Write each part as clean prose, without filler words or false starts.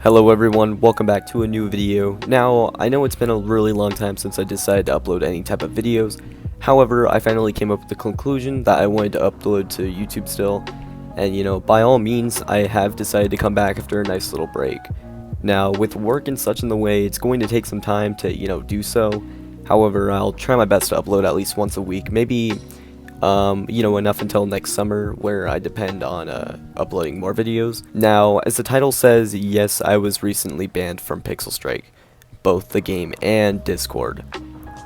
Hello everyone, welcome back to a new video. Now, I know it's been a really long time since I decided to upload any type of videos. However, I finally came up with the conclusion that I wanted to upload to YouTube still. And by all means, I have decided to come back after a nice little break. Now, with work and such in the way, it's going to take some time to, do so. However, I'll try my best to upload at least once a week, maybe enough until next summer where I depend on uploading more videos. Now, as the title says, yes, I was recently banned from Pixel Strike, both the game and Discord.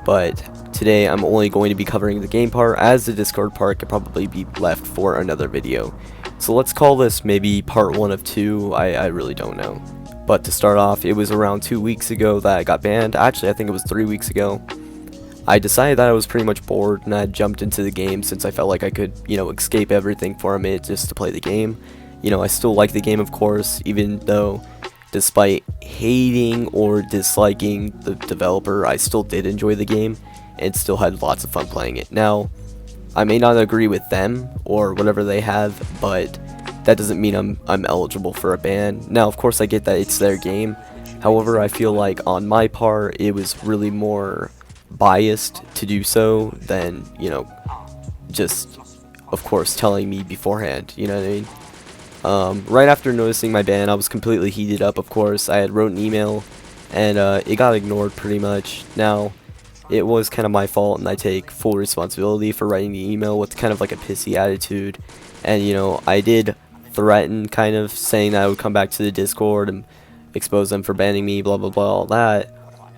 But today I'm only going to be covering the game part, as the Discord part could probably be left for another video. So let's call this maybe part 1 of 2, I really don't know. But to start off, it was around 2 weeks ago that I got banned. Actually, I think it was 3 weeks ago. I decided that I was pretty much bored and I jumped into the game since I felt like I could, escape everything for a minute just to play the game. I still like the game, of course, even though despite hating or disliking the developer, I still did enjoy the game and still had lots of fun playing it. Now, I may not agree with them or whatever they have, but that doesn't mean I'm eligible for a ban. Now, of course, I get that it's their game. However, I feel like on my part, it was really more biased to do so than just of course telling me beforehand, you know what I mean. Right after noticing my ban, I was completely heated up. Of course, I had wrote an email and it got ignored pretty much. Now, it was kind of my fault and I take full responsibility for writing the email with kind of like a pissy attitude, and I did threaten, kind of saying that I would come back to the Discord and expose them for banning me, blah blah blah, all that.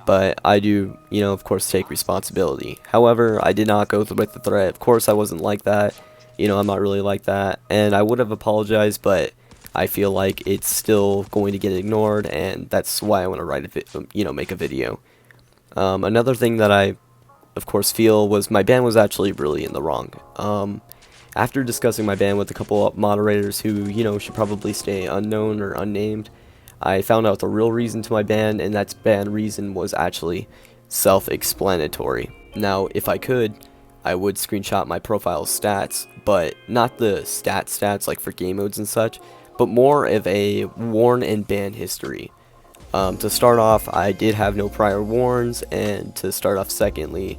But I do, of course, take responsibility. However, I did not go through with the threat. Of course, I wasn't like that. I'm not really like that. And I would have apologized, but I feel like it's still going to get ignored, and that's why I want to write a make a video. Another thing that I, of course, feel was my ban was actually really in the wrong. After discussing my ban with a couple of moderators who, should probably stay unknown or unnamed, I found out the real reason to my ban, and that ban reason was actually self-explanatory. Now, if I could, I would screenshot my profile stats, but not the stats like for game modes and such, but more of a warn and ban history. To start off, I did have no prior warns, and to start off secondly,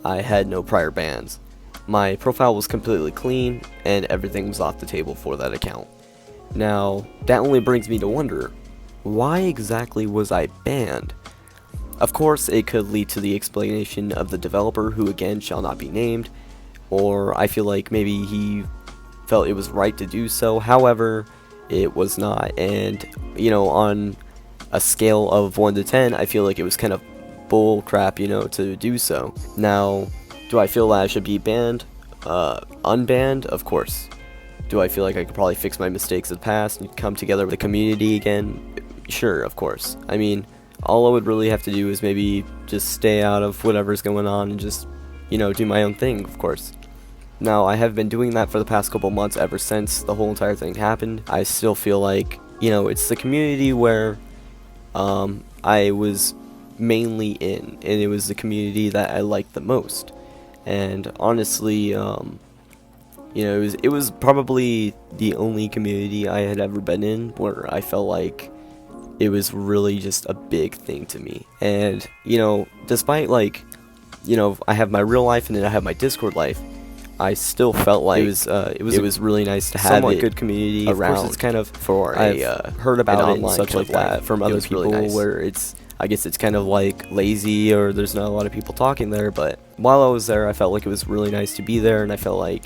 I had no prior bans. My profile was completely clean, and everything was off the table for that account. Now, that only brings me to wonder, why exactly was I banned? Of course, it could lead to the explanation of the developer, who again shall not be named, or I feel like maybe he felt it was right to do so. However, it was not, and on a scale of 1 to 10, I feel like it was kind of bull crap, to do so. Now, do I feel that I should be banned? Unbanned? Of course. Do I feel like I could probably fix my mistakes of the past and come together with the community again? Sure, of course. I mean, all I would really have to do is maybe just stay out of whatever's going on and just, do my own thing, of course. Now, I have been doing that for the past couple months ever since the whole entire thing happened. I still feel like, it's the community where I was mainly in, and it was the community that I liked the most. And honestly, it was probably the only community I had ever been in where I felt like it was really just a big thing to me. And despite I have my real life and then I have my Discord life, I still felt like it was really nice to have somewhat good community around. Of course, it's kind of I've heard about it and such like that from other people, really nice. Where I guess it's kind of like lazy, or there's not a lot of people talking there. But while I was there, I felt like it was really nice to be there, and I felt like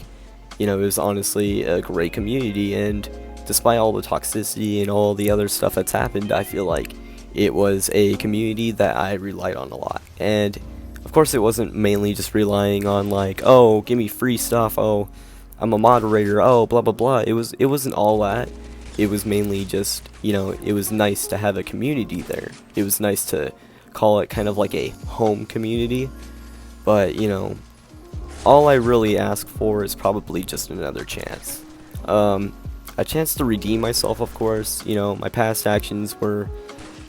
it was honestly a great community. And despite all the toxicity and all the other stuff that's happened, I feel like it was a community that I relied on a lot. And of course, it wasn't mainly just relying on like, oh, give me free stuff, oh, I'm a moderator, oh, blah blah blah. It wasn't all that. It was mainly just, it was nice to have a community there. It was nice to call it kind of like a home community. But all I really ask for is probably just another chance. A chance to redeem myself, of course. My past actions were,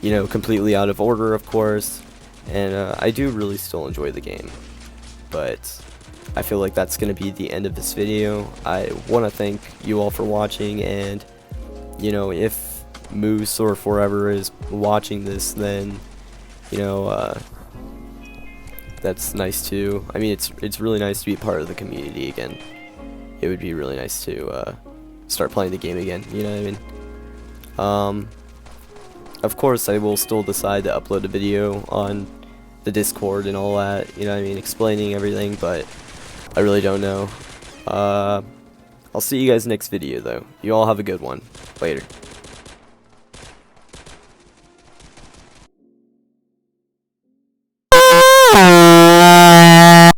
completely out of order, of course, and I do really still enjoy the game. But I feel like that's going to be the end of this video. I want to thank you all for watching, and if Moose or Forever is watching this, then you know that's nice too. I mean, it's really nice to be part of the community again. It would be really nice to start playing the game again. You know what I mean? Of course, I will still decide to upload a video on the Discord and all that. You know what I mean? Explaining everything, but I really don't know. I'll see you guys next video though. You all have a good one. Later.